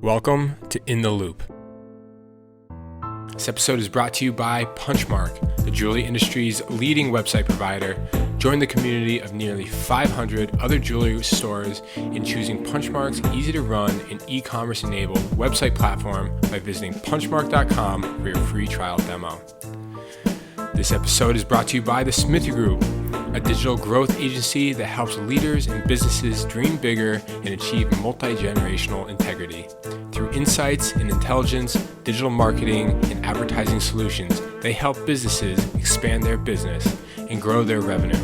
Welcome to In the Loop. This episode is brought to you by Punchmark, the jewelry industry's leading website provider. Join the community of nearly 500 other jewelry stores in choosing Punchmark's easy-to-run and e-commerce enabled website platform by visiting punchmark.com for your free trial demo. This episode is brought to you by the Smithee Group, a digital growth agency that helps leaders and businesses dream bigger and achieve multi-generational integrity. Through insights and intelligence, digital marketing, and advertising solutions, they help businesses expand their business and grow their revenue.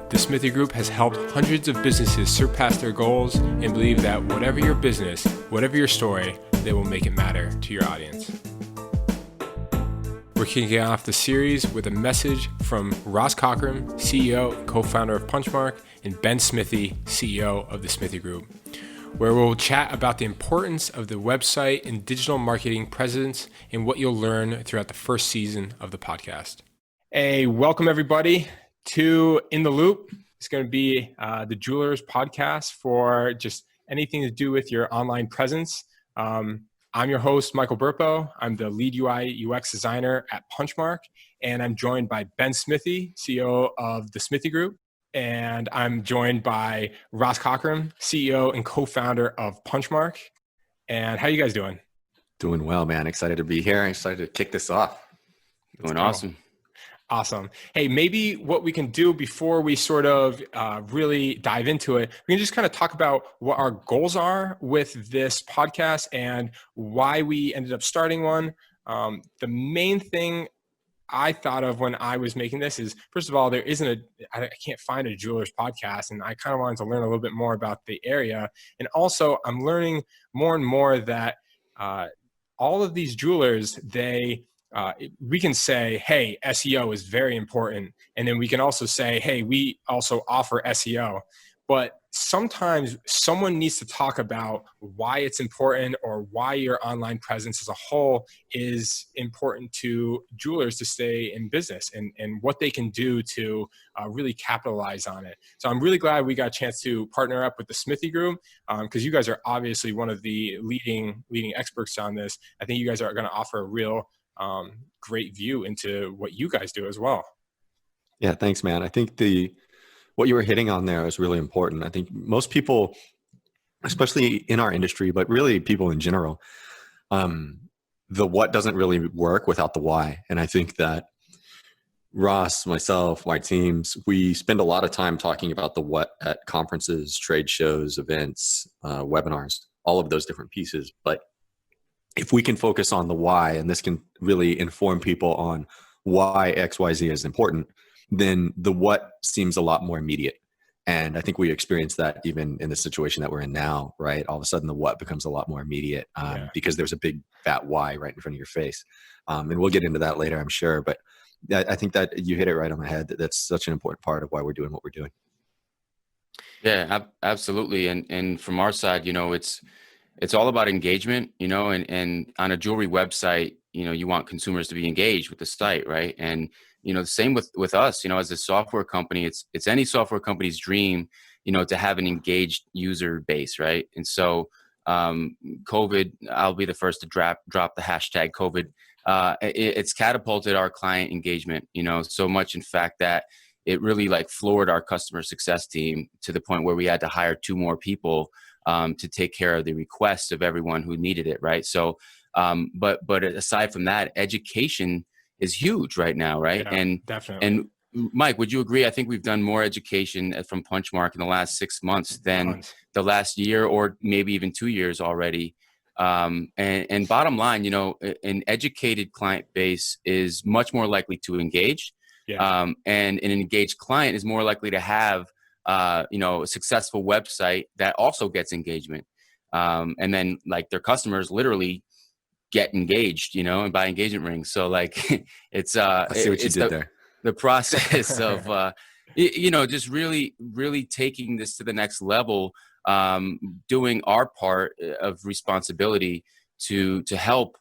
The Smithee Group has helped hundreds of businesses surpass their goals and believe that whatever your business, whatever your story, they will make it matter to your audience. We're kicking off the series with a message from Ross Cochran, CEO and co-founder of Punchmark, and Ben Smithee, CEO of the Smithee Group, where we'll chat about the importance of the website and digital marketing presence and what you'll learn throughout the first season of the podcast. Hey, welcome everybody to In the Loop. It's going to be the Jewelers podcast for just anything to do with your online presence. I'm your host, Michael Burpo. I'm the lead UI UX designer at Punchmark, and I'm joined by Ben Smithee, CEO of the Smithee Group. And I'm joined by Ross Cochran, CEO and co-founder of Punchmark. And how are you guys doing? Doing well, man. Excited to be here. Excited to kick this off. Doing awesome. Awesome. Hey, maybe what we can do before we sort of really dive into it, we can just kind of talk about what our goals are with this podcast and why we ended up starting one. The main thing I thought of when I was making this is, first of all, I can't find a jeweler's podcast, and I kind of wanted to learn a little bit more about the area. And also I'm learning more and more that all of these jewelers, we can say, hey, SEO is very important. And then we can also say, hey, we also offer SEO. But sometimes someone needs to talk about why it's important or why your online presence as a whole is important to jewelers to stay in business and what they can do to really capitalize on it. So I'm really glad we got a chance to partner up with the Smithee Group because you guys are obviously one of the leading experts on this. I think you guys are going to offer a real great view into what you guys do as well. Yeah, thanks, man. I think what you were hitting on there is really important. I think most people, especially in our industry, but really people in general, the what doesn't really work without the why. And I think that Ross, myself, my teams, we spend a lot of time talking about the what at conferences, trade shows, events, webinars, all of those different pieces. But if we can focus on the why, and this can really inform people on why XYZ is important, then the what seems a lot more immediate. And I think we experience that even in the situation that we're in now, right? All of a sudden the what becomes a lot more immediate because there's a big fat why right in front of your face. And we'll get into that later, I'm sure. But I think that you hit it right on the head. That's such an important part of why we're doing what we're doing. Yeah, absolutely. And from our side, it's all about engagement, and on a jewelry website, you want consumers to be engaged with the site, right? And, the same with us, as a software company, it's any software company's dream, to have an engaged user base, right? And so COVID, I'll be the first to drop the hashtag COVID. It's catapulted our client engagement, so much in fact that it really floored our customer success team to the point where we had to hire 2 more people to take care of the requests of everyone who needed it, right? So, but aside from that, education is huge right now, right? Yeah, and definitely. And Mike, would you agree? I think we've done more education from Punchmark in the last 6 months than the last year, or maybe even 2 years already. And bottom line, an educated client base is much more likely to engage, and an engaged client is more likely to have a successful website that also gets engagement. And then their customers literally get engaged, and buy engagement rings. So it's, I see what you did there. The process of, just really, really taking this to the next level, doing our part of responsibility to help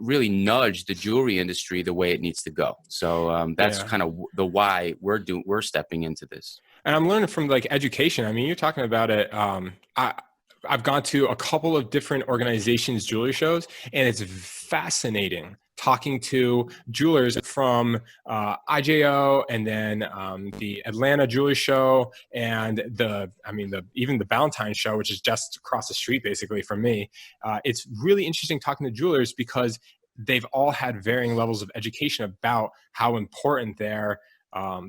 really nudge the jewelry industry the way it needs to go. So that's kind of the why we're stepping into this. And I'm learning from education. I mean, you're talking about it. I've gone to a couple of different organizations' jewelry shows, and it's fascinating talking to jewelers from IJO, and then the Atlanta Jewelry Show, and even the Valentine Show, which is just across the street basically from me. It's really interesting talking to jewelers because they've all had varying levels of education about how important their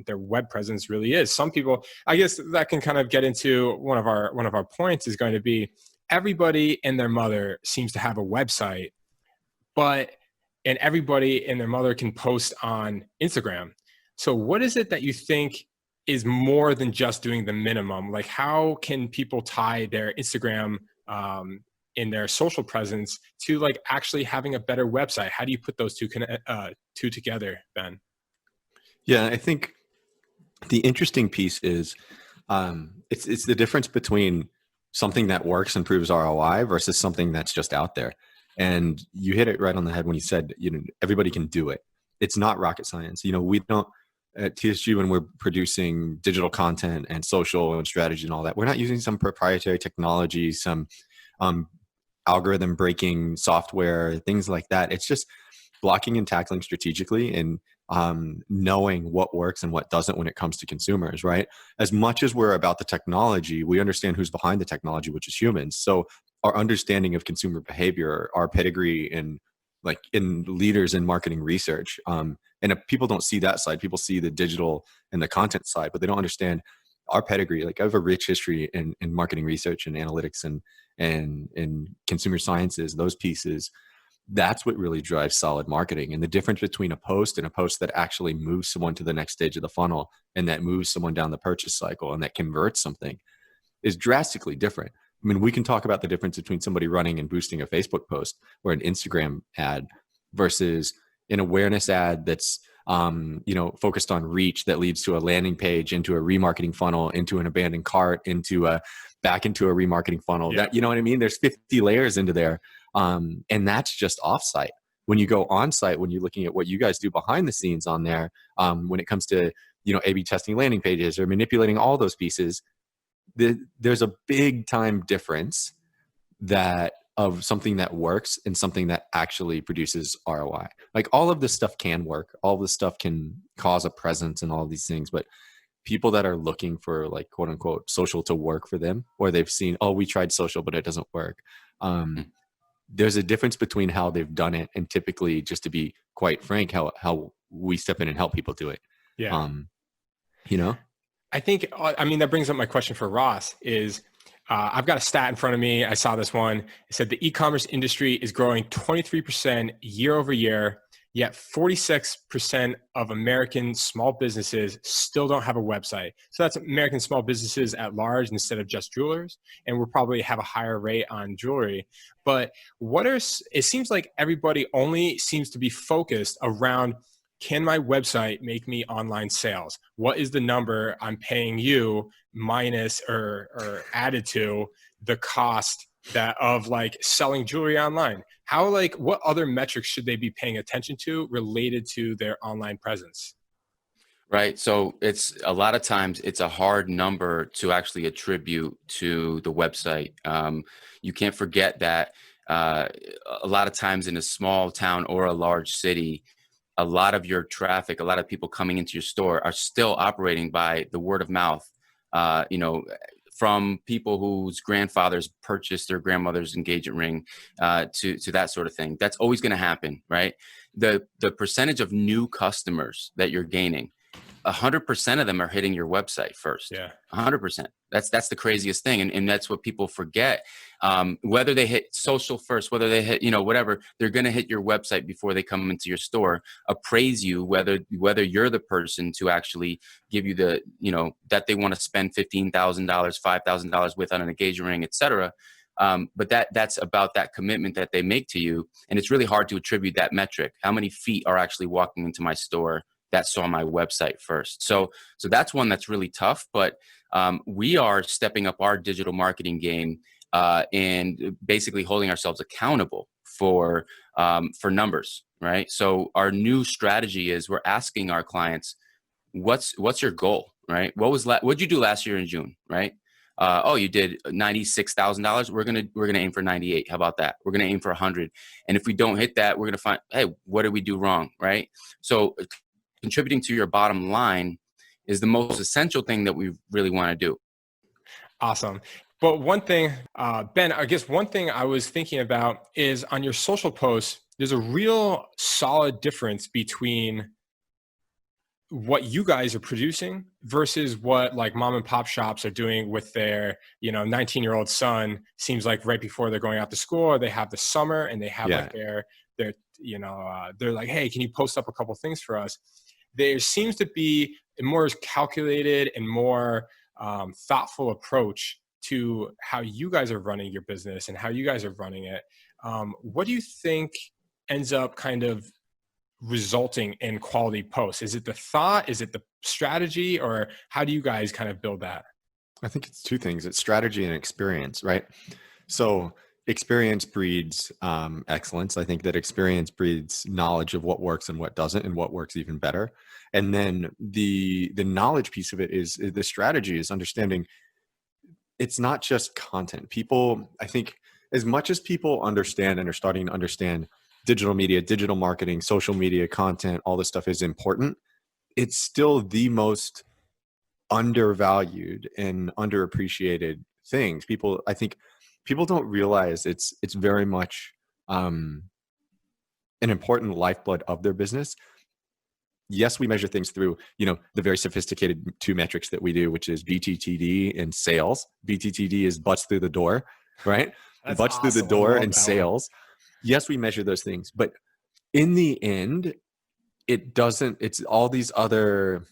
web presence really is. Some people, I guess that can kind of get into one of our points is going to be everybody and their mother seems to have a website, and everybody and their mother can post on Instagram. So what is it that you think is more than just doing the minimum? Like, how can people tie their Instagram in their social presence to like actually having a better website? How do you put those two together, Ben? Yeah, I think the interesting piece is it's the difference between something that works and proves ROI versus something that's just out there. And you hit it right on the head when you said, everybody can do it. It's not rocket science. We don't at TSG, when we're producing digital content and social and strategy and all that, we're not using some proprietary technology, some algorithm breaking software, things like that. It's just blocking and tackling strategically and knowing what works and what doesn't when it comes to consumers, right? As much as we're about the technology, we understand who's behind the technology, which is humans. So our understanding of consumer behavior, our pedigree in leaders in marketing research, and if people don't see that side, people see the digital and the content side, but they don't understand our pedigree. Like, I have a rich history in marketing research and analytics and consumer sciences, those pieces. That's what really drives solid marketing. And the difference between a post and a post that actually moves someone to the next stage of the funnel and that moves someone down the purchase cycle and that converts something is drastically different. I mean, we can talk about the difference between somebody running and boosting a Facebook post or an Instagram ad versus an awareness ad that's focused on reach that leads to a landing page, into a remarketing funnel, into an abandoned cart, back into a remarketing funnel. Yeah. That, you know what I mean? There's 50 layers into there. And that's just offsite. When you go on site, when you're looking at what you guys do behind the scenes on there, when it comes to, A/B testing landing pages or manipulating all those pieces, there's a big time difference of something that works and something that actually produces ROI. Like, all of this stuff can work. All of this stuff can cause a presence and all of these things, but people that are looking for, like, quote unquote social to work for them, or they've seen, oh, we tried social, but it doesn't work. There's a difference between how they've done it and typically, just to be quite frank, how we step in and help people do it. Yeah. I think, that brings up my question for Ross is, I've got a stat in front of me. I saw this one. It said the e-commerce industry is growing 23% year over year, yet 46% of American small businesses still don't have a website. So that's American small businesses at large instead of just jewelers. And we'll probably have a higher rate on jewelry. But it seems like everybody only seems to be focused around, can my website make me online sales? What is the number I'm paying you minus or added to the cost of like selling jewelry online? What other metrics should they be paying attention to related to their online presence? Right. So it's a lot of times it's a hard number to actually attribute to the website. You can't forget that a lot of times in a small town or a large city, a lot of your traffic, a lot of people coming into your store are still operating by the word of mouth, from people whose grandfathers purchased their grandmother's engagement ring, to that sort of thing. That's always going to happen, right? The percentage of new customers that you're gaining, 100% of them are hitting your website first. Yeah. 100%. That's the craziest thing. And that's what people forget. Whether they hit social first, whether they hit, whatever, they're going to hit your website before they come into your store, appraise you, whether you're the person to actually give you the, that they want to spend $15,000, $5,000 with on an engagement ring, et cetera. But that's about that commitment that they make to you. And it's really hard to attribute that metric. How many feet are actually walking into my store that saw my website first? So that's one that's really tough, but we are stepping up our digital marketing game and basically holding ourselves accountable for numbers, right? So our new strategy is we're asking our clients, what's your goal, right? What'd you do last year in June, right? Oh, you did $96,000. We're gonna aim for 98. How about that? We're gonna aim for 100. And if we don't hit that, we're gonna find, hey, what did we do wrong, right? So contributing to your bottom line is the most essential thing that we really want to do. Awesome. But one thing, Ben, I guess one thing I was thinking about is on your social posts, there's a real solid difference between what you guys are producing versus what like mom and pop shops are doing with their 19-year-old son. Seems like right before they're going out to school, or they have the summer and they have like their they're like, hey, can you post up a couple things for us? There seems to be a more calculated and more thoughtful approach to how you guys are running your business and how you guys are running it. What do you think ends up kind of resulting in quality posts? Is it the thought? Is it the strategy? Or how do you guys kind of build that? I think it's two things. It's strategy and experience, right? So experience breeds excellence. I think that experience breeds knowledge of what works and what doesn't, and what works even better. And then the knowledge piece of it is the strategy is understanding it's not just content. People, I think, as much as people understand and are starting to understand digital media, digital marketing, social media, content, all this stuff is important, it's still the most undervalued and underappreciated things. I think people don't realize it's very much an important lifeblood of their business. Yes, we measure things through, the very sophisticated two metrics that we do, which is BTTD and sales. BTTD is butts through the door, right? That's Butts awesome. through the door and sales. Yes, we measure those things, but in the end, it's all these other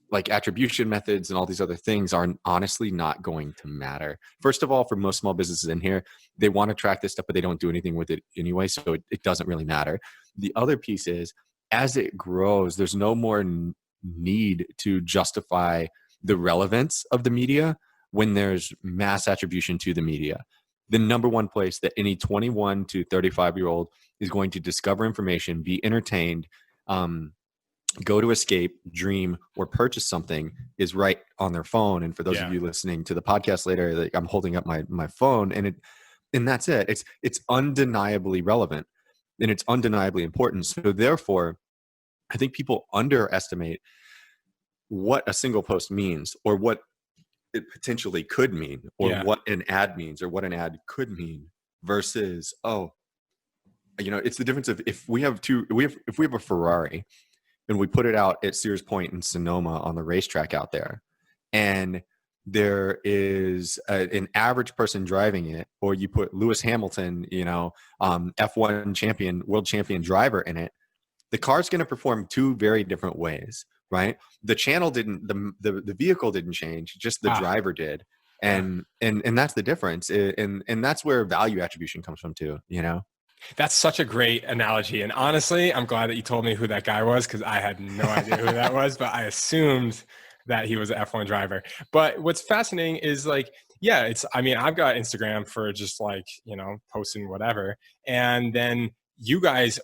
like attribution methods and all these other things are honestly not going to matter. First of all, for most small businesses in here, they want to track this stuff, but they don't do anything with it anyway. So it doesn't really matter. The other piece is, as it grows, there's no more need to justify the relevance of the media when there's mass attribution to the media. The number one place that any 21 to 35-year-old is going to discover information, be entertained, go to escape, dream, or purchase something is right on their phone. And for those of you listening to the podcast later, like, I'm holding up my phone, and that's it. It's undeniably relevant and it's undeniably important. So therefore, I think people underestimate what a single post means, or what it potentially could mean, or what an ad means, or what an ad could mean, versus it's the difference of if we have a Ferrari and we put it out at Sears Point in Sonoma on the racetrack out there, and there is an average person driving it, or you put Lewis Hamilton, F1 champion, world champion driver in it, the car's going to perform two very different ways, right? The channel didn't, the vehicle didn't change, just the driver did. And that's the difference. And that's where value attribution comes from too, That's such a great analogy. And honestly, I'm glad that you told me who that guy was, because I had no idea who that was, but I assumed that he was an F1 driver. But what's fascinating is like, I've got Instagram for just like, posting whatever. And then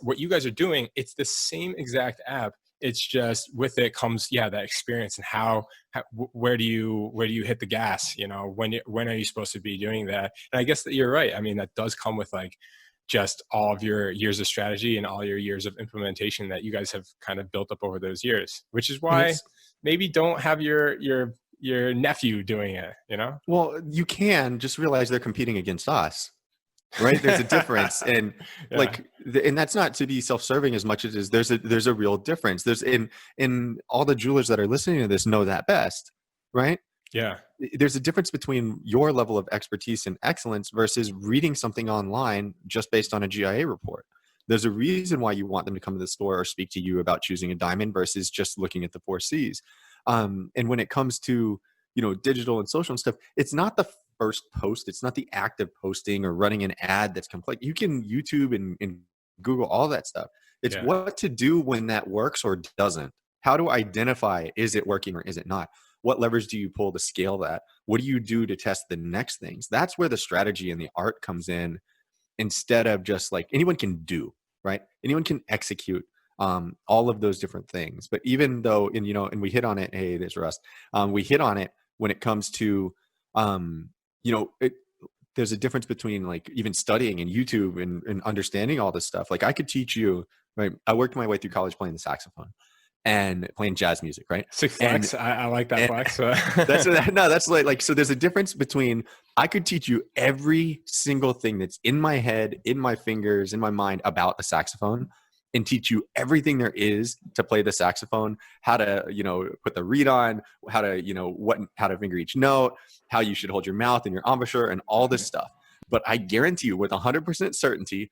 what you guys are doing, it's the same exact app. It's just with it comes, that experience and how where do you hit the gas? When are you supposed to be doing that? And I guess that you're right. I mean, that does come with like just all of your years of strategy and all your years of implementation that you guys have kind of built up over those years, which is why maybe don't have your nephew doing it, Well, you can just realize they're competing against us, right? There's a difference. And and that's not to be self-serving as much as it is. There's a real difference. There's in all the jewelers that are listening to this know that best, right? Yeah. There's a difference between your level of expertise and excellence versus reading something online just based on a GIA report. There's a reason why you want them to come to the store or speak to you about choosing a diamond versus just looking at the 4 C's. And when it comes to, digital and social and stuff, it's not the first post. It's not the act of posting or running an ad that's complex. You can YouTube and Google all that stuff. It's what to do when that works or doesn't. How to identify, is it working or is it not? What levers do you pull to scale that? What do you do to test the next things? That's where the strategy and the art comes in, instead of just like anyone can do, right? Anyone can execute all of those different things. But even though, and we hit on it, hey, there's Russ. We hit on it when it comes to there's a difference between like even studying and YouTube and understanding all this stuff. Like I could teach you, right? I worked my way through college playing the saxophone and playing jazz music, right? Sick flex. I like that flex. That's like, so there's a difference between, I could teach you every single thing that's in my head, in my fingers, in my mind about the saxophone, and teach you everything there is to play the saxophone, how to, put the reed on, how to, how to finger each note, how you should hold your mouth and your embouchure and all this stuff. But I guarantee you with 100% certainty,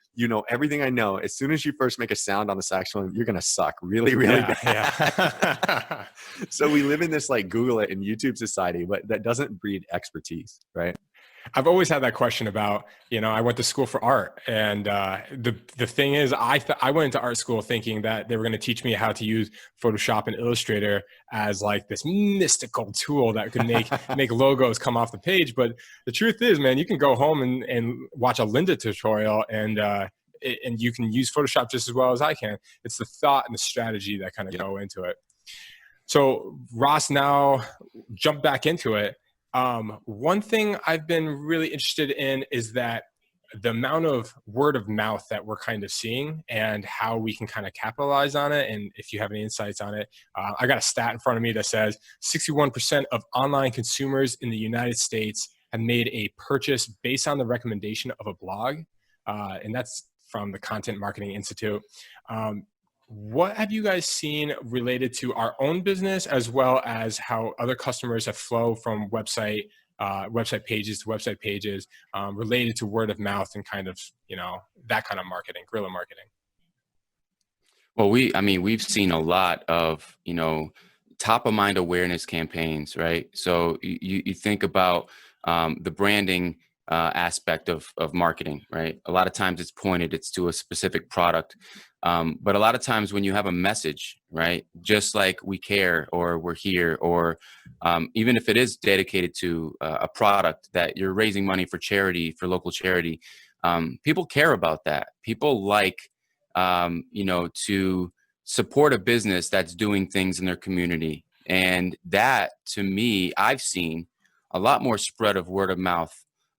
everything I know, as soon as you first make a sound on the saxophone, you're going to suck really, really bad. Yeah. So we live in this like Google it and YouTube society, but that doesn't breed expertise, right? I've always had that question about, I went to school for art, and the thing is, I went into art school thinking that they were going to teach me how to use Photoshop and Illustrator as like this mystical tool that could make logos come off the page. But the truth is, man, you can go home and watch a Lynda tutorial, and you can use Photoshop just as well as I can. It's the thought and the strategy that kind of go into it. So Ross, now jump back into it. One thing I've been really interested in is that the amount of word of mouth that we're kind of seeing and how we can kind of capitalize on it. And if you have any insights on it, I got a stat in front of me that says 61% of online consumers in the United States have made a purchase based on the recommendation of a blog. And that's from the Content Marketing Institute. What have you guys seen related to our own business, as well as how other customers have flowed from website pages to website pages, related to word of mouth and kind of, that kind of marketing, guerrilla marketing? Well, we've seen a lot of, top of mind awareness campaigns, right? So you think about the branding aspect of marketing, right? A lot of times it's to a specific product. But a lot of times when you have a message, right, just like we care or we're here, or even if it is dedicated to a product that you're raising money for charity, for local charity, people care about that. People like, to support a business that's doing things in their community. And that, to me, I've seen a lot more spread of word of mouth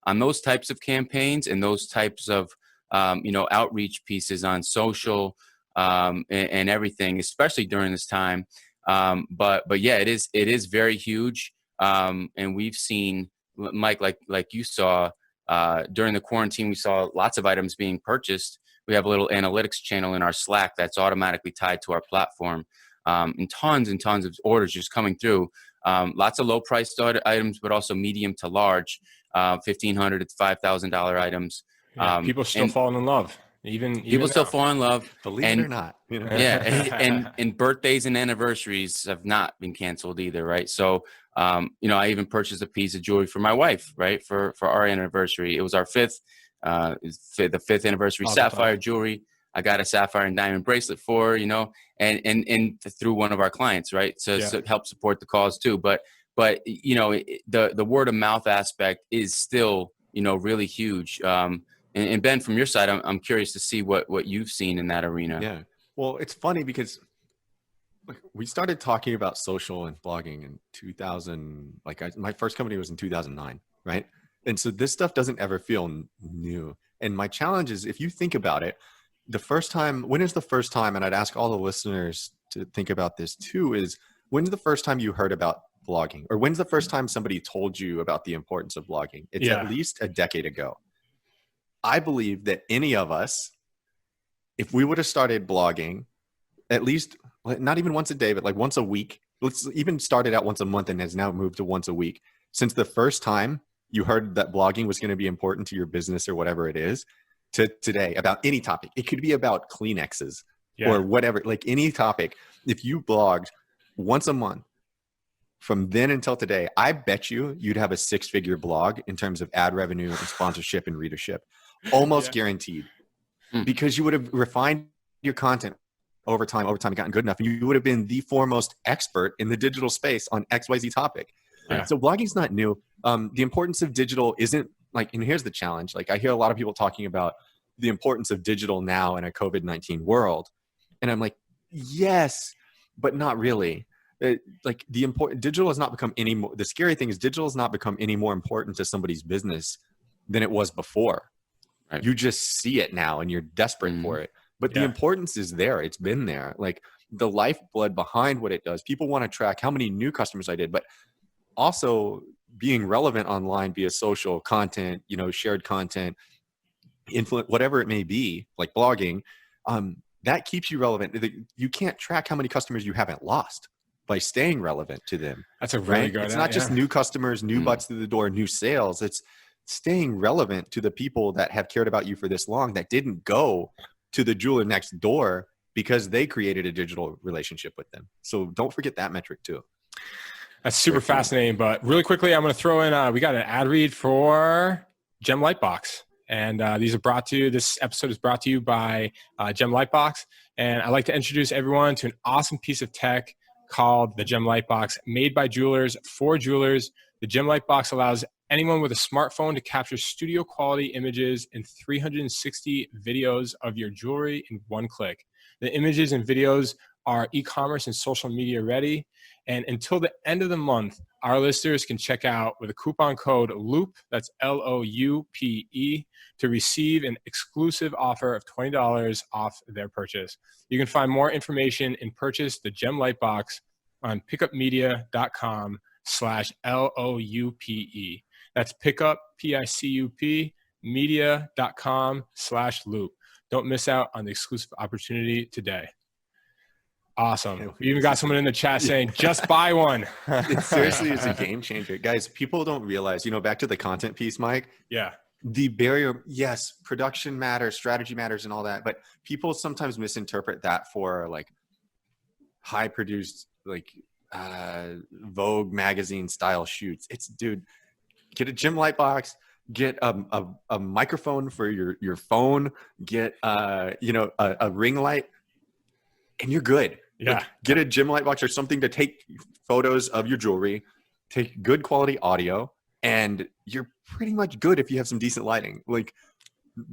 on those types of campaigns and those types of outreach pieces on social and everything, especially during this time. But yeah, it is very huge. And we've seen, Mike, like you saw during the quarantine, we saw lots of items being purchased. We have a little analytics channel in our Slack that's automatically tied to our platform, and tons of orders just coming through. Lots of low priced items, but also medium to large, $1,500 to $5,000 items. People still falling in love. Even people still fall in love, believe it or not. Yeah, and birthdays and anniversaries have not been canceled either, right? So, I even purchased a piece of jewelry for my wife, right, for our anniversary. It was our fifth anniversary sapphire jewelry. I got a sapphire and diamond bracelet for her, and through one of our clients, right, so help support the cause too. But the word of mouth aspect is still really huge. And Ben, from your side, I'm curious to see what you've seen in that arena. Yeah. Well, it's funny because we started talking about social and blogging in 2000. My first company was in 2009, right? And so this stuff doesn't ever feel new. And my challenge is, if you think about it, when is the first time, and I'd ask all the listeners to think about this too, is when's the first time you heard about blogging? Or when's the first time somebody told you about the importance of blogging? It's at least a decade ago. I believe that any of us, if we would have started blogging, at least not even once a day, but like once a week, let's even started out once a month and has now moved to once a week. Since the first time you heard that blogging was going to be important to your business or whatever it is, to today, about any topic, it could be about Kleenexes or whatever, like any topic. If you blogged once a month from then until today, I bet you'd have a 6-figure blog in terms of ad revenue and sponsorship and readership. Almost guaranteed, because you would have refined your content over time and gotten good enough, and you would have been the foremost expert in the digital space on XYZ topic. Yeah. So blogging's not new. The importance of digital isn't like, and here's the challenge. Like I hear a lot of people talking about the importance of digital now in a COVID-19 world. And I'm like, yes, but not really. like digital has not become any more. The scary thing is digital has not become any more important to somebody's business than it was before. Right. You just see it now and you're desperate for it. But the importance is there. It's been there. Like the lifeblood behind what it does. People want to track how many new customers I did, but also being relevant online via social content, shared content, influence, whatever it may be, like blogging, that keeps you relevant. You can't track how many customers you haven't lost by staying relevant to them. That's a really good. It's not just new customers, new butts through the door, new sales. It's staying relevant to the people that have cared about you for this long, that didn't go to the jeweler next door because they created a digital relationship with them. So don't forget that metric too. That's super fascinating. But really quickly, I'm going to throw in, we got an ad read for Gem Lightbox. And this episode is brought to you by Gem Lightbox. And I'd like to introduce everyone to an awesome piece of tech called the Gem Lightbox, made by jewelers for jewelers. The Gem Lightbox allows anyone with a smartphone to capture studio quality images and 360 videos of your jewelry in one click. The images and videos are e-commerce and social media ready. And until the end of the month, our listeners can check out with a coupon code Loupe, that's LOUPE, to receive an exclusive offer of $20 off their purchase. You can find more information and purchase the Gem Lightbox on pickupmedia.com/LOUPE. That's pickup, PICUP, media.com/Loupe. Don't miss out on the exclusive opportunity today. Awesome. We even got someone in the chat saying, just buy one. It seriously is a game changer. Guys, people don't realize, back to the content piece, Mike. Yeah. The barrier, yes, production matters, strategy matters and all that, but people sometimes misinterpret that for like high produced, like Vogue magazine style shoots. It's, dude, get a Gem Lightbox, get a microphone for your phone, get a ring light, and you're good. Yeah. Like, get a Gem Lightbox or something to take photos of your jewelry, take good quality audio, and you're pretty much good if you have some decent lighting. Like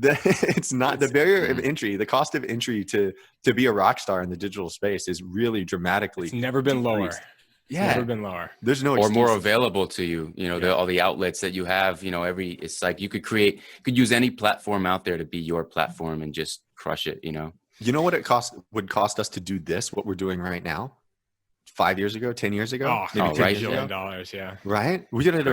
it's not the barrier of entry, the cost of entry to be a rock star in the digital space is really dramatically. It's never been decreased. lower. Yeah. Never been lower. There's no or more available to you. All the outlets that you have. It's like you could use any platform out there to be your platform and just crush it. You know what it would cost us to do this? What we're doing right now, 5 years ago, 10 years ago, maybe right? $10 billion. Yeah. Right. We did it.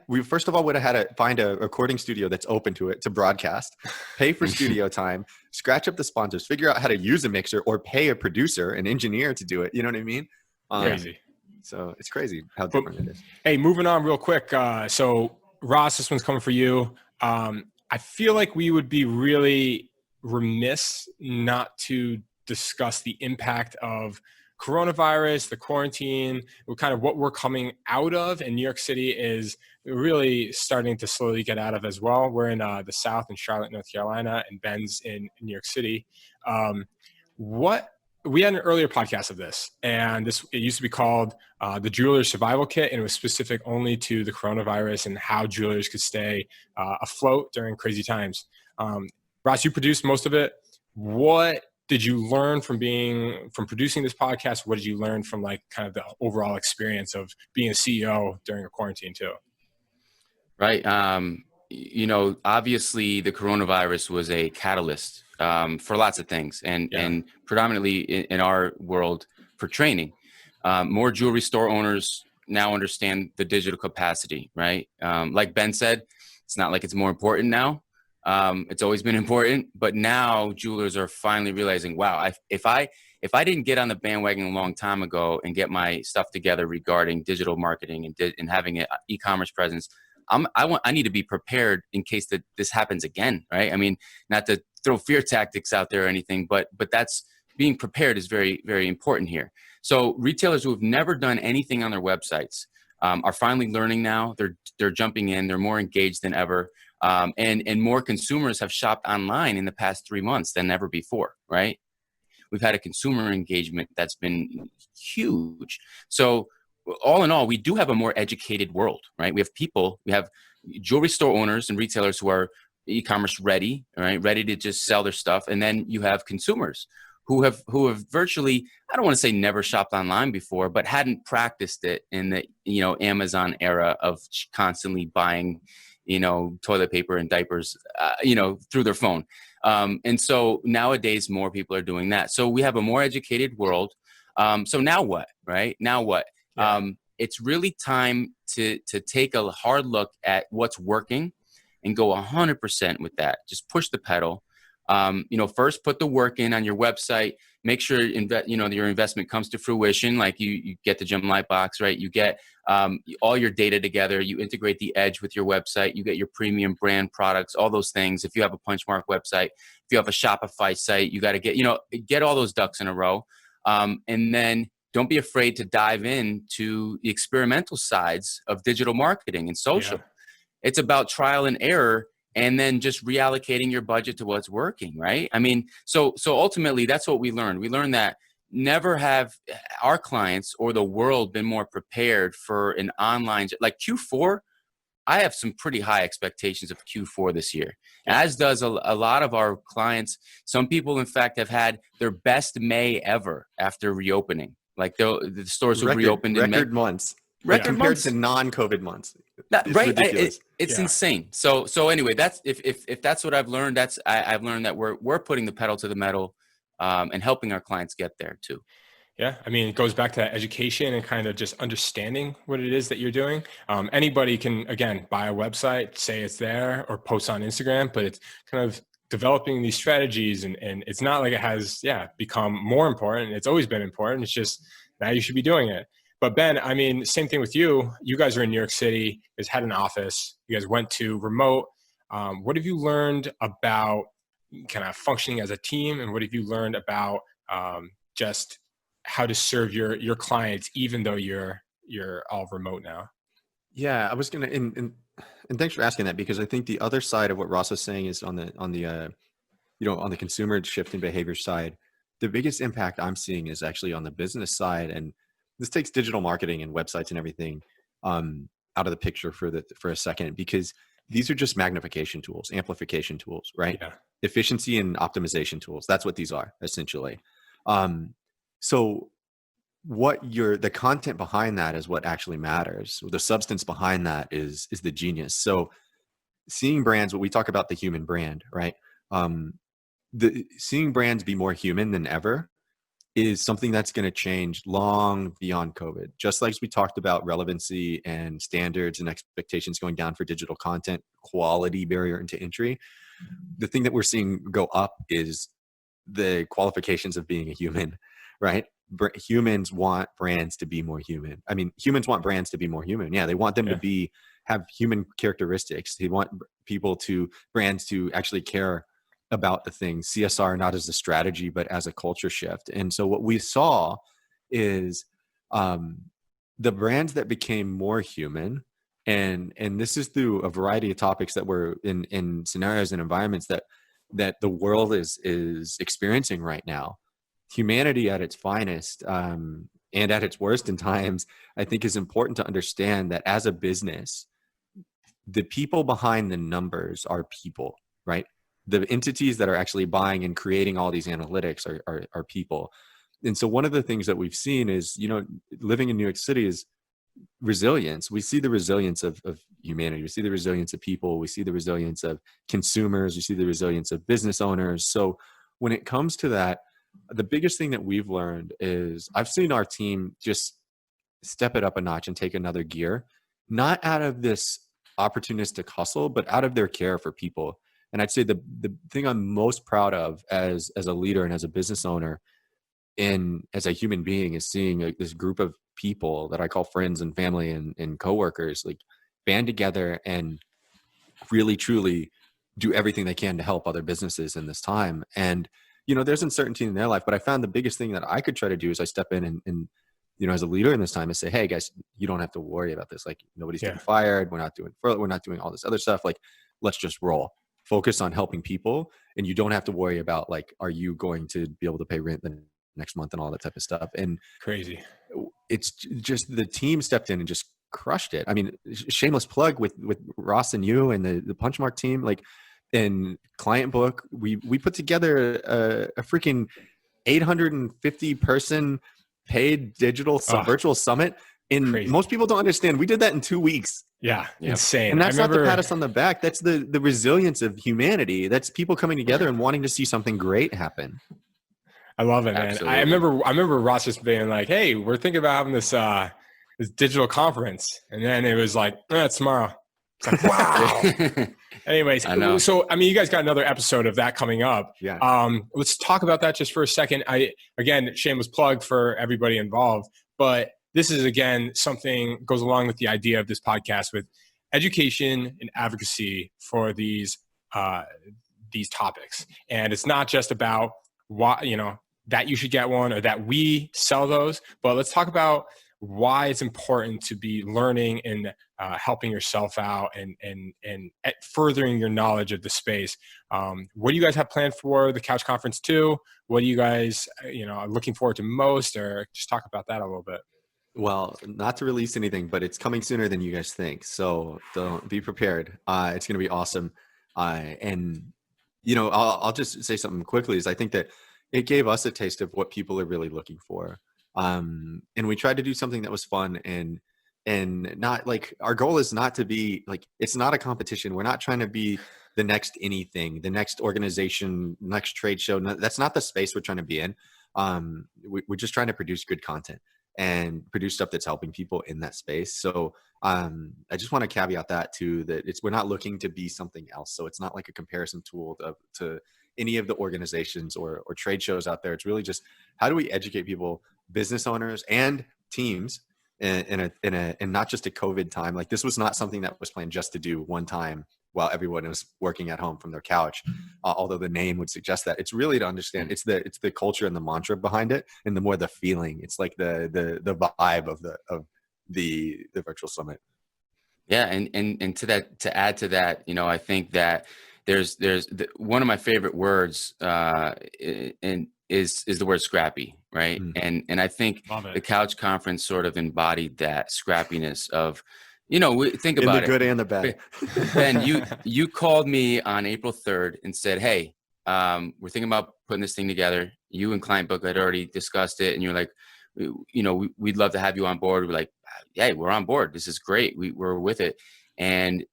We first of all would have had to find a recording studio that's open to broadcast, pay for studio time, scratch up the sponsors, figure out how to use a mixer, or pay a producer, an engineer to do it. You know what I mean? Crazy. So it's crazy how different it is. Hey, moving on real quick. So Ross, this one's coming for you. I feel like we would be really remiss not to discuss the impact of coronavirus, the quarantine, kind of what we're coming out of, and New York City is really starting to slowly get out of as well. We're in the South in Charlotte, North Carolina, and Ben's in New York City. We had an earlier podcast of this, and it used to be called the Jeweler's Survival Kit, and it was specific only to the coronavirus and how jewelers could stay afloat during crazy times. Ross, you produced most of it. What did you learn from producing this podcast? What did you learn from like kind of the overall experience of being a CEO during a quarantine too? Right. Obviously the coronavirus was a catalyst for lots of things and predominantly in our world for training. More jewelry store owners now understand the digital capacity, right? Like Ben said, it's not like it's more important now. It's always been important, but now jewelers are finally realizing, wow, if I didn't get on the bandwagon a long time ago and get my stuff together regarding digital marketing and having an e-commerce presence, I need to be prepared in case that this happens again, right? I mean, not to throw fear tactics out there or anything, but that's being prepared is very, very important here. So retailers who have never done anything on their websites are finally learning now. They're jumping in. They're more engaged than ever. And more consumers have shopped online in the past 3 months than ever before, right? We've had a consumer engagement that's been huge. So all in all, we do have a more educated world, right? We have jewelry store owners and retailers who are e-commerce ready, right? Ready to just sell their stuff. And then you have consumers who have virtually, I don't want to say never shopped online before, but hadn't practiced it in the, you know, Amazon era of constantly buying, you know, toilet paper and diapers, you know, through their phone. And so nowadays more people are doing that. So we have a more educated world. So now what, right? Now what? Yeah. It's really time to take a hard look at what's working and go 100% with that. Just push the pedal. You know, first put the work in on your website. Make sure you know, your investment comes to fruition. Like you get the Gem Light box, right? You get all your data together. You integrate the edge with your website. You get your premium brand products, all those things. If you have a Punchmark website, if you have a Shopify site, you got to get all those ducks in a row. And then don't be afraid to dive into the experimental sides of digital marketing and social. Yeah. It's about trial and error, and then just reallocating your budget to what's working, right? I mean, so ultimately that's what we learned. We learned that never have our clients or the world been more prepared for an online, like Q4. I have some pretty high expectations of Q4 this year, as does a lot of our clients. Some people, in fact, have had their best May ever after reopening. Like the stores have reopened in May. Record months. Record compared months. to non-COVID months. That, It's right? ridiculous. It's Yeah. insane. So anyway, that's if that's what I've learned. I've learned that we're putting the pedal to the metal, and helping our clients get there too. Yeah, I mean, it goes back to that education and kind of just understanding what it is that you're doing. Anybody can, again, buy a website, say it's there, or post on Instagram, but it's kind of developing these strategies, and it's not like it has, become more important. It's always been important. It's just now you should be doing it. But Ben, I mean, same thing with you. You guys are in New York City. You guys had an office. You guys went to remote. What have you learned about kind of functioning as a team, and what have you learned about just how to serve your clients, even though you're all remote now? Yeah, I was gonna, and thanks for asking that, because I think the other side of what Ross was saying is on the you know, on the consumer shift in behavior side, the biggest impact I'm seeing is actually on the business side, and this takes digital marketing and websites and everything out of the picture for a second, because these are just magnification tools, amplification tools, right? Yeah. Efficiency and optimization tools. That's what these are essentially. So the content behind that is what actually matters. The substance behind that is the genius. So seeing brands, what we talk about, the human brand, right? Seeing brands be more human than ever is something that's going to change long beyond COVID. Just like we talked about relevancy and standards and expectations going down for digital content, quality barrier into entry. The thing that we're seeing go up is the qualifications of being a human, right? Humans want brands to be more human. I mean, humans want brands to be more human. Yeah, they want them to have human characteristics. They want brands to actually care about the things. CSR not as a strategy, but as a culture shift. And so what we saw is the brands that became more human, and this is through a variety of topics that were in scenarios and environments that the world is experiencing right now. Humanity at its finest and at its worst in times, I think is important to understand that as a business, the people behind the numbers are people, right? The entities that are actually buying and creating all these analytics are people. And so one of the things that we've seen is, you know, living in New York City is resilience. We see the resilience of humanity. We see the resilience of people. We see the resilience of consumers. We see the resilience of business owners. So when it comes to that, the biggest thing that we've learned is I've seen our team just step it up a notch and take another gear, not out of this opportunistic hustle, but out of their care for people. And I'd say the thing I'm most proud of as a leader and as a business owner and as a human being is seeing this group of people that I call friends and family and coworkers like band together and really truly do everything they can to help other businesses in this time. And, you know, there's uncertainty in their life, but I found the biggest thing that I could try to do is I step in and you know, as a leader in this time, is say, hey guys, you don't have to worry about this. Like nobody's getting fired. We're not doing all this other stuff. Like, let's just roll. Focus on helping people. And you don't have to worry about like, are you going to be able to pay rent the next month and all that type of stuff. And Crazy. It's just the team stepped in and just crushed it. I mean, shameless plug with Ross and you and the Punchmark team, like in Client Book, we put together a freaking 850 person paid digital virtual summit. And crazy. most people don't understand. We did that in 2 weeks. Yeah, Yep. insane. And that's I remember, not to pat us on the back. That's the resilience of humanity. That's people coming together and wanting to see something great happen. I love it, man. Absolutely. I remember Ross just being like, "Hey, we're thinking about having this this digital conference," and then it was like, "It's tomorrow." It's like, wow. Anyways, I know. so I mean, you guys got another episode of that coming up. Yeah. Let's talk about that just for a second. Again, shameless plug for everybody involved, but this is again something goes along with the idea of this podcast with education and advocacy for these topics, and it's not just about why that you should get one or that we sell those, but let's talk about why it's important to be learning and helping yourself out and furthering your knowledge of the space. What do you guys have planned for the Couch Conference 2? What do you guys, are looking forward to most, or just talk about that a little bit? Well, not to release anything, but it's coming sooner than you guys think. So don't be prepared. It's going to be awesome. And I'll just say something quickly is I think that it gave us a taste of what people are really looking for. And we tried to do something that was fun and not like, our goal is not to be like, it's not a competition. We're not trying to be the next anything, the next organization, next trade show. No, that's not the space we're trying to be in. We're just trying to produce good content and produce stuff that's helping people in that space. So I just want to caveat that too, that we're not looking to be something else. So it's not like a comparison tool to any of the organizations or trade shows out there. It's really just, how do we educate people, business owners and teams in not just a COVID time. Like, this was not something that was planned just to do one time while everyone was working at home from their couch. Although the name would suggest that. It's really to understand, it's the culture and the mantra behind it, and the more the feeling. It's like the vibe of the virtual summit. Yeah, and to add to that, I think that there's one of my favorite words is the word scrappy, right? And I think the Couch Conference sort of embodied that scrappiness of, think about it. In the good and the bad. Ben, you called me on April 3rd and said, "Hey, we're thinking about putting this thing together." You and Client Book had already discussed it, and you're like, we'd love to have you on board. We're like, "Hey, we're on board. This is great. We're with it." And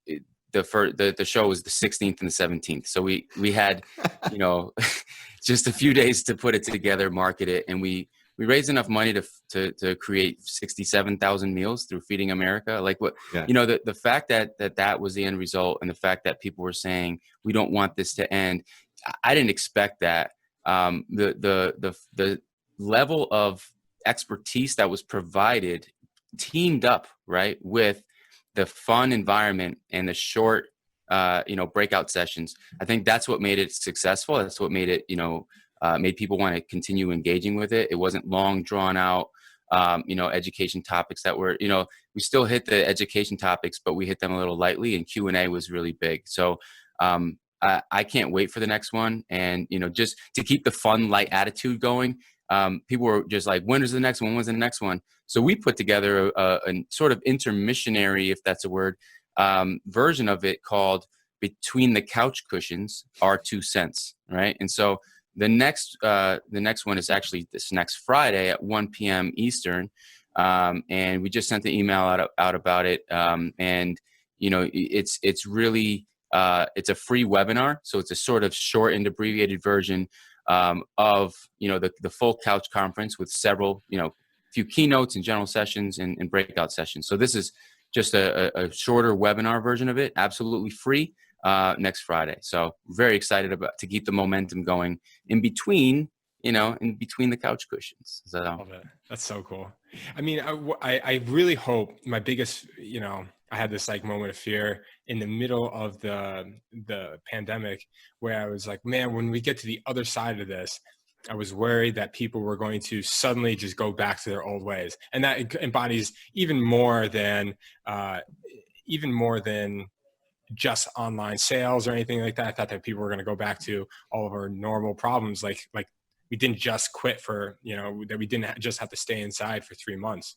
the show was the 16th and the 17th. So we had, just a few days to put it together, market it. And we raised enough money to create 67,000 meals through Feeding America. Like the fact that was the end result, and the fact that people were saying, we don't want this to end. I didn't expect that. The level of expertise that was provided teamed up right with the fun environment and the short breakout sessions. I think that's what made it successful. That's what made it made people want to continue engaging with it. It wasn't long drawn out education topics that were, we still hit the education topics, but we hit them a little lightly, and Q&A was really big. So I can't wait for the next one. And just to keep the fun, light attitude going, people were just like, when is the next one? When's the next one? So we put together a sort of intermissionary, if that's a word, version of it called Between the Couch Cushions, Our 2 Cents, right? And so the next one is actually this next Friday at 1 p.m. Eastern. And we just sent the email out about it. And it's really, it's a free webinar. So it's a sort of short and abbreviated version of the full Couch Conference with several few keynotes and general sessions and breakout sessions. So this is just a shorter webinar version of it, absolutely free, next Friday. So very excited to keep the momentum going in between the couch cushions. So love it. That's so cool. I mean, I really hope, my biggest, I had this like moment of fear in the middle of the pandemic, where I was like, man, when we get to the other side of this, I was worried that people were going to suddenly just go back to their old ways. And that embodies even more than just online sales or anything like that. I thought that people were going to go back to all of our normal problems. Like we didn't just quit for, that we didn't just have to stay inside for 3 months.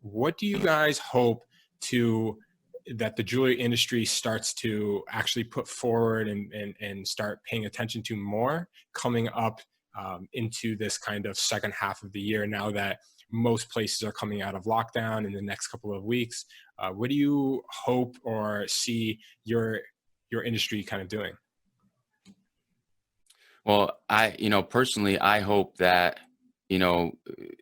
What do you guys hope that the jewelry industry starts to actually put forward and start paying attention to more coming up into this kind of second half of the year now that most places are coming out of lockdown in the next couple of weeks? What do you hope or see your industry kind of doing? Well, personally, I hope that,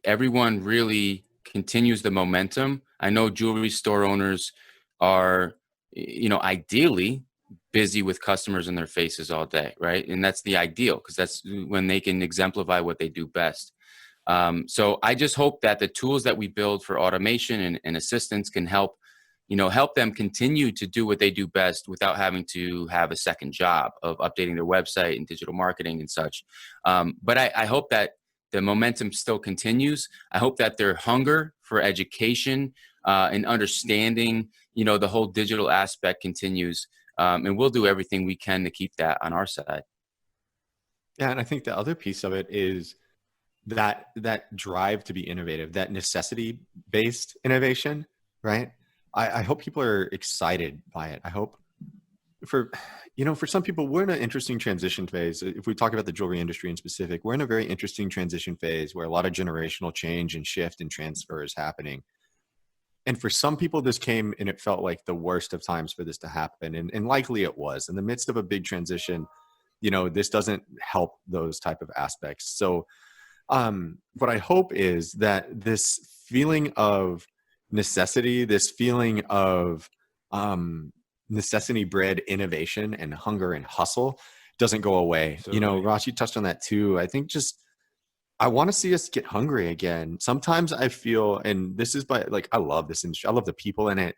everyone really continues the momentum. I know jewelry store owners are, ideally busy with customers in their faces all day, right? And that's the ideal, because that's when they can exemplify what they do best. So I just hope that the tools that we build for automation and assistance can help them continue to do what they do best without having to have a second job of updating their website and digital marketing and such. But I hope that the momentum still continues. I hope that their hunger for education and understanding, the whole digital aspect continues. And we'll do everything we can to keep that on our side. Yeah, and I think the other piece of it is that drive to be innovative, that necessity-based innovation, right? I hope people are excited by it. I hope for some people, we're in an interesting transition phase. If we talk about the jewelry industry in specific, we're in a very interesting transition phase where a lot of generational change and shift and transfer is happening. And for some people, this came and it felt like the worst of times for this to happen. And likely it was. In the midst of a big transition, this doesn't help those type of aspects. So what I hope is that this feeling of necessity, this feeling of necessity bred innovation and hunger and hustle doesn't go away. Absolutely. Ross, you touched on that too. I think I want to see us get hungry again. Sometimes I feel, and this is I love this industry. I love the people in it.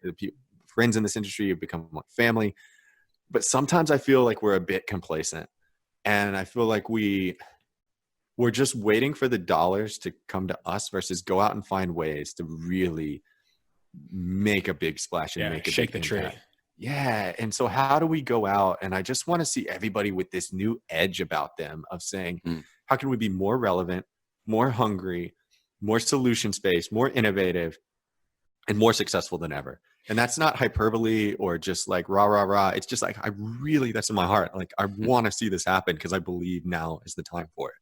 Friends in this industry have become like family. But sometimes I feel like we're a bit complacent. And I feel like we're just waiting for the dollars to come to us versus go out and find ways to really make a big splash and make a shake big the impact. tree. Yeah. And so how do we go out? And I just want to see everybody with this new edge about them of saying, how can we be more relevant, more hungry, more solution-based, more innovative, and more successful than ever? And that's not hyperbole or just like rah, rah, rah. It's just like, that's in my heart. Like, I want to see this happen because I believe now is the time for it.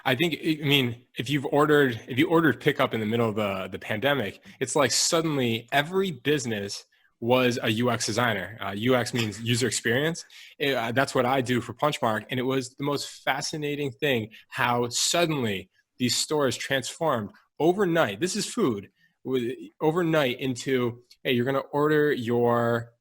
I think, if you ordered pickup in the middle of the pandemic, it's like suddenly every business was a UX designer. UX means user experience. That's what I do for Punchmark. And it was the most fascinating thing how suddenly these stores transformed overnight. This is food overnight into, hey, you're going to order your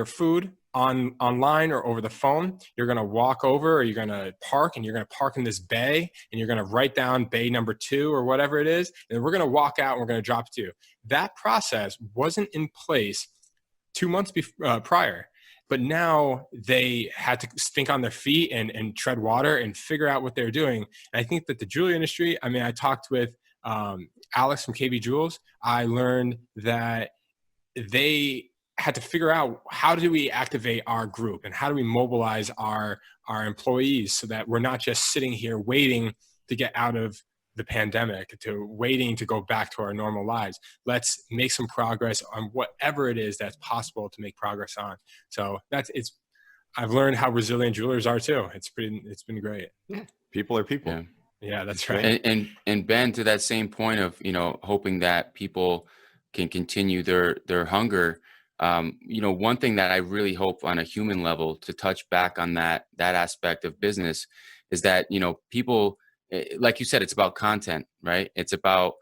food online or over the phone. You're going to walk over, or you're going to park, and you're going to park in this bay, and you're going to write down bay number 2 or whatever it is. And we're going to walk out and we're going to drop it to you. That process wasn't in place 2 months prior, but now they had to think on their feet and tread water and figure out what they're doing. And I think that the jewelry industry, I talked with Alex from KB Jewels. I learned that they had to figure out, how do we activate our group and how do we mobilize our employees so that we're not just sitting here waiting to get out of the pandemic, to waiting to go back to our normal lives. Let's make some progress on whatever it is that's possible to make progress on. So I've learned how resilient jewelers are too. It's been great. Yeah. People are people. Yeah, that's right. And Ben, to that same point of, hoping that people can continue their hunger. One thing that I really hope on a human level, to touch back on that aspect of business, is that, people, like you said, it's about content, right? It's about,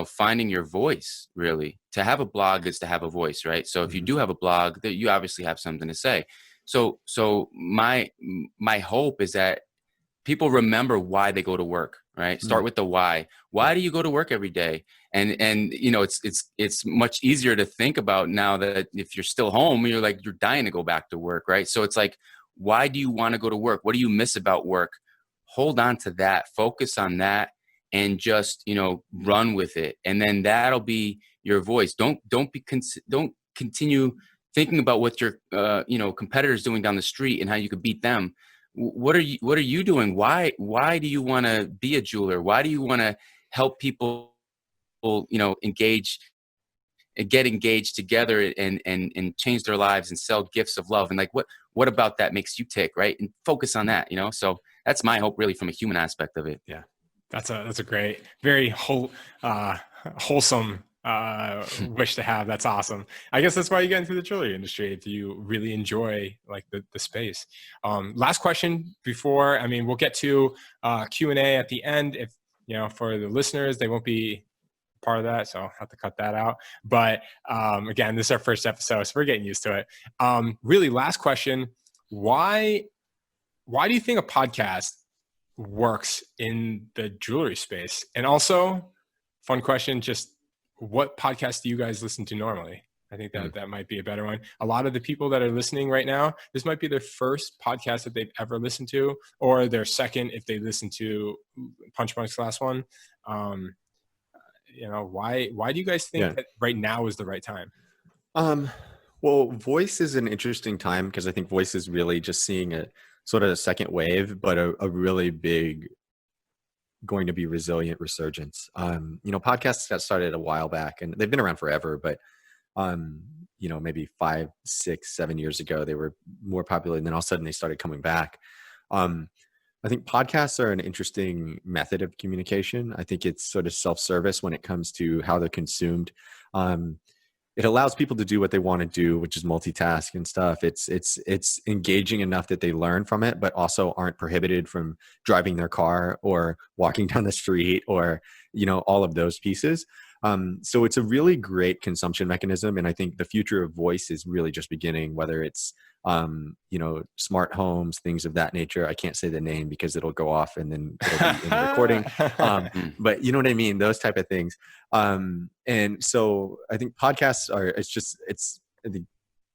finding your voice, really. To have a blog is to have a voice, right? So if you do have a blog, that you obviously have something to say. So my hope is that people remember why they go to work, right? Start with the why. Why do you go to work every day? And it's much easier to think about now that if you're still home, you're dying to go back to work, right? So it's like, why do you want to go to work? What do you miss about work? Hold on to that, focus on that, and just, run with it. And then that'll be your voice. Don't continue thinking about what your competitors doing down the street and how you could beat them. What are you doing? Why do you want to be a jeweler? Why do you want to help people, engage and get engaged together and change their lives and sell gifts of love? And what about that makes you tick, right? And focus on that, So that's my hope really from a human aspect of it. Yeah. That's a great, very wholesome wish to have. That's awesome. I guess that's why you get into the jewelry industry, if you really enjoy like the space. Last question before, I mean, we'll get to Q&A at the end. If, you know, for the listeners, they won't be part of that, so I'll have to cut that out. But again, this is our first episode, so we're getting used to it. Really, last question. Why do you think a podcast works in the jewelry space? And also, fun question, just what podcasts do you guys listen to normally? I think that might be a better one. A lot of the people that are listening right now, this might be their first podcast that they've ever listened to, or their second if they listen to Punchmark's last one. You know, why do you guys think that right now is the right time? Well, voice is an interesting time because I think voice is really just seeing a sort of a second wave, but a really big, going to be resilient resurgence. You know, podcasts got started a while back and they've been around forever, but you know, maybe 5, 6, 7 years ago, they were more popular, and then all of a sudden they started coming back. I think podcasts are an interesting method of communication. I think it's sort of self-service when it comes to how they're consumed. It allows people to do what they want to do, which is multitask and stuff. It's engaging enough that they learn from it, but also aren't prohibited from driving their car or walking down the street or, you know, all of those pieces. So it's a really great consumption mechanism. And I think the future of voice is really just beginning, whether it's, you know, smart homes, things of that nature. I can't say the name because it'll go off and then it'll be in the recording. But you know what I mean? Those type of things. And so I think podcasts are, I think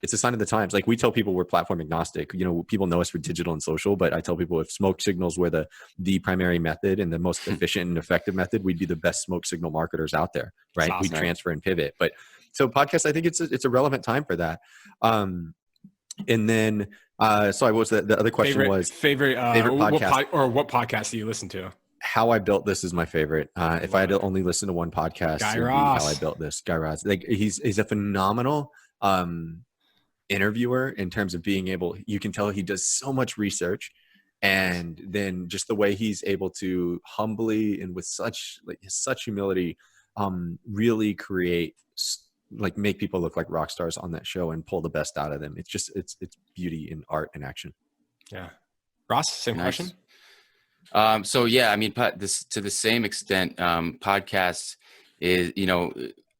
it's a sign of the times. Like we tell people we're platform agnostic. You know, people know us for digital and social, but I tell people if smoke signals were the primary method and the most efficient and effective method, we'd be the best smoke signal marketers out there, right? Awesome. We'd transfer and pivot. But so podcasts, I think it's a relevant time for that. And then, so I was the other question was favorite podcast what podcast do you listen to? How I Built This is my favorite. If I had to only listen to one podcast, Guy it would be Raz. How I Built This. Guy Raz, like he's a phenomenal interviewer in terms of being able. You can tell he does so much research, and then just the way he's able to humbly and with such humility, really create. Like make people look like rock stars on that show and pull the best out of them. It's just, it's beauty in art and action. Yeah. Ross, same question. So yeah, I mean, this to the same extent, podcasts is, you know,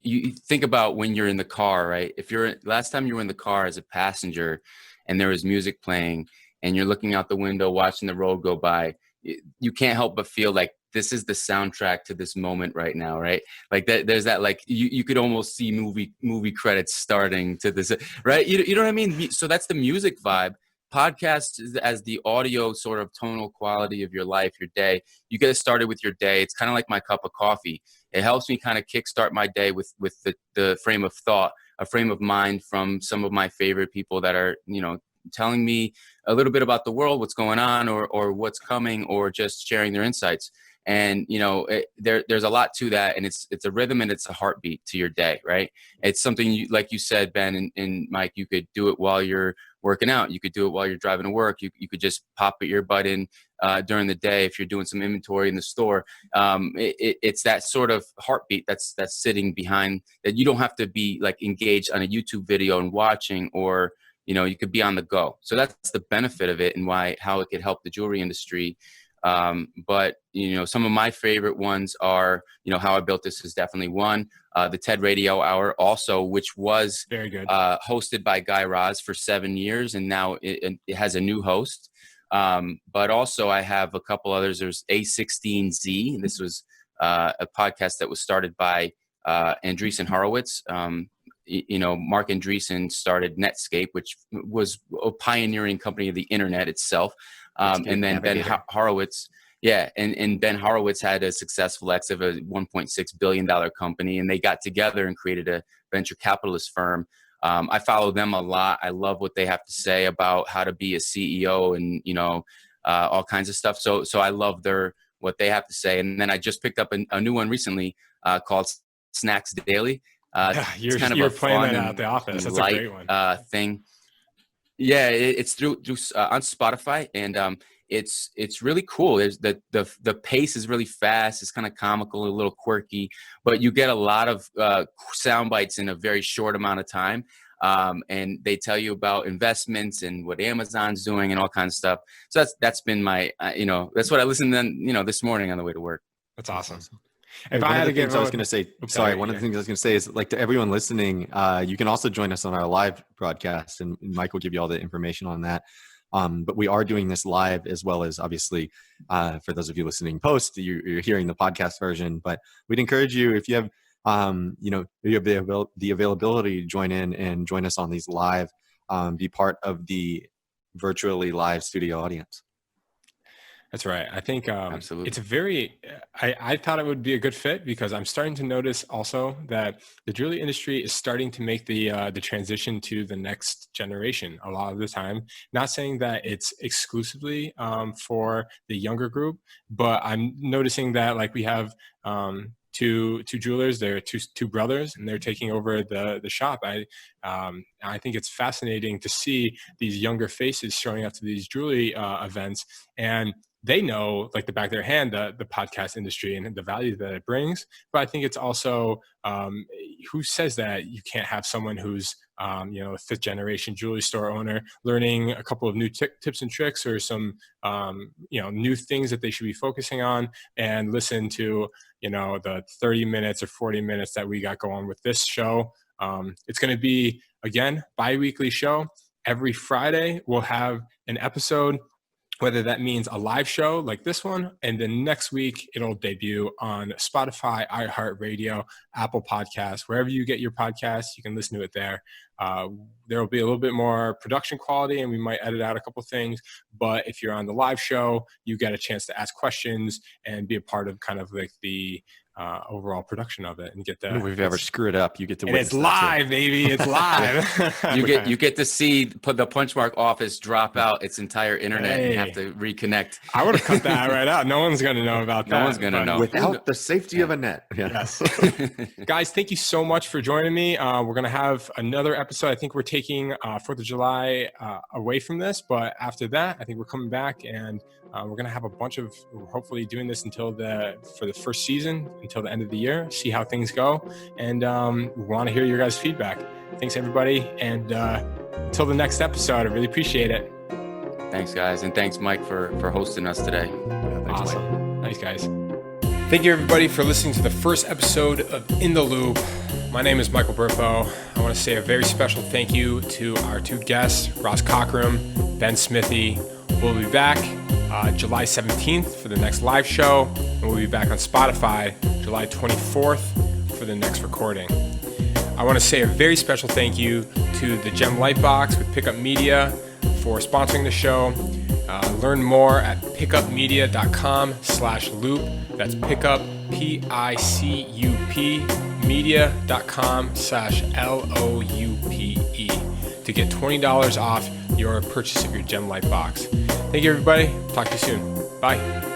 you think about when you're in the car, right? If last time you were in the car as a passenger and there was music playing and you're looking out the window, watching the road go by, you can't help but feel like this is the soundtrack to this moment right now, right? Like that, there's that, like you could almost see movie credits starting to this, right? You know what I mean? So that's the music vibe. Podcast is as the audio sort of tonal quality of your life, your day. You get started with your day. It's kind of like my cup of coffee. It helps me kind of kickstart my day with the frame of thought, a frame of mind from some of my favorite people that are, you know, telling me a little bit about the world, what's going on or what's coming, or just sharing their insights. And, you know, there's a lot to that, and it's a rhythm and it's a heartbeat to your day, right? It's something like you said, Ben and Mike, you could do it while you're working out. You could do it while you're driving to work. You could just pop your butt in during the day if you're doing some inventory in the store. It's that sort of heartbeat that's sitting behind that. You don't have to be like engaged on a YouTube video and watching, or, you know, you could be on the go. So that's the benefit of it and how it could help the jewelry industry. But, you know, some of my favorite ones are, you know, How I Built This is definitely one. The TED Radio Hour also, which was very good, hosted by Guy Raz for 7 years, and now it has a new host. But also I have a couple others. There's A16Z. This was a podcast that was started by Andreessen Horowitz. You know, Mark Andreessen started Netscape, which was a pioneering company of the internet itself. And then Ben Horowitz, and Ben Horowitz had a successful exit of a $1.6 billion company, and they got together and created a venture capitalist firm. I follow them a lot. I love what they have to say about how to be a CEO and, you know, all kinds of stuff. So I love what they have to say. And then I just picked up a new one recently called Snacks Daily. You're kind of you're playing that out at the office. That's a great one. Thing. Yeah, it's through on Spotify, and it's really cool. There's the pace is really fast. It's kind of comical, a little quirky, but you get a lot of sound bites in a very short amount of time. And they tell you about investments and what Amazon's doing and all kinds of stuff. So that's been my, that's what I listened to, this morning on the way to work. That's awesome. If I had to give, I was going to say, one of the things I was going to say is, like, to everyone listening, you can also join us on our live broadcast, and Mike will give you all the information on that. But we are doing this live, as well as, obviously, for those of you listening post, you're hearing the podcast version. But we'd encourage you, if you have, the availability, to join in and join us on these live, be part of the virtually live studio audience. That's right. I think Absolutely. it's a very, I thought it would be a good fit, because I'm starting to notice also that the jewelry industry is starting to make the transition to the next generation a lot of the time. Not saying that it's exclusively for the younger group, but I'm noticing that, like, we have two jewelers, they're two brothers, and they're taking over the shop. I think it's fascinating to see these younger faces showing up to these jewelry events, and they know, like, the back of their hand, the podcast industry and the value that it brings. But I think it's also, who says that you can't have someone who's, a fifth generation jewelry store owner learning a couple of new tips and tricks, or some, new things that they should be focusing on, and listen to, the 30 minutes or 40 minutes that we got going with this show. It's going to be, again, bi-weekly show. Every Friday we'll have an episode, whether that means a live show like this one, and then next week it'll debut on Spotify, iHeartRadio, Apple Podcasts, wherever you get your podcasts, you can listen to it there. There will be a little bit more production quality, and we might edit out a couple things, but if you're on the live show, you get a chance to ask questions and be a part of kind of like the overall production of it, and get that. If we've ever screwed up, you get to. And it's live, baby. It's live. you get to see the Punchmark office drop out its entire internet and have to reconnect. I would have cut that right out. No one's going to know about that. No one's going to know. Without the safety of a net. Yeah. Yes. Guys, thank you so much for joining me. We're going to have another episode. I think we're taking 4th of July away from this, but after that, I think we're coming back, and we're going to have a bunch of, hopefully doing this for the first season, until the end of the year, see how things go. And we want to hear your guys' feedback. Thanks, everybody. And until the next episode, I really appreciate it. Thanks, guys. And thanks, Mike, for hosting us today. Yeah, thanks, awesome. Mike. Thanks, guys. Thank you, everybody, for listening to the first episode of In the Loop. My name is Michael Burpo. I want to say a very special thank you to our two guests, Ross Cockram, Ben Smithee. We'll be back July 17th for the next live show, and we'll be back on Spotify July 24th for the next recording. I want to say a very special thank you to the Gem Lightbox with Pickup Media for sponsoring the show. Learn more at pickupmedia.com/loop. That's pickup, PICUP, media.com/LOUPE to get $20 off your purchase of your Gem Light box. Thank you, everybody. Talk to you soon. Bye.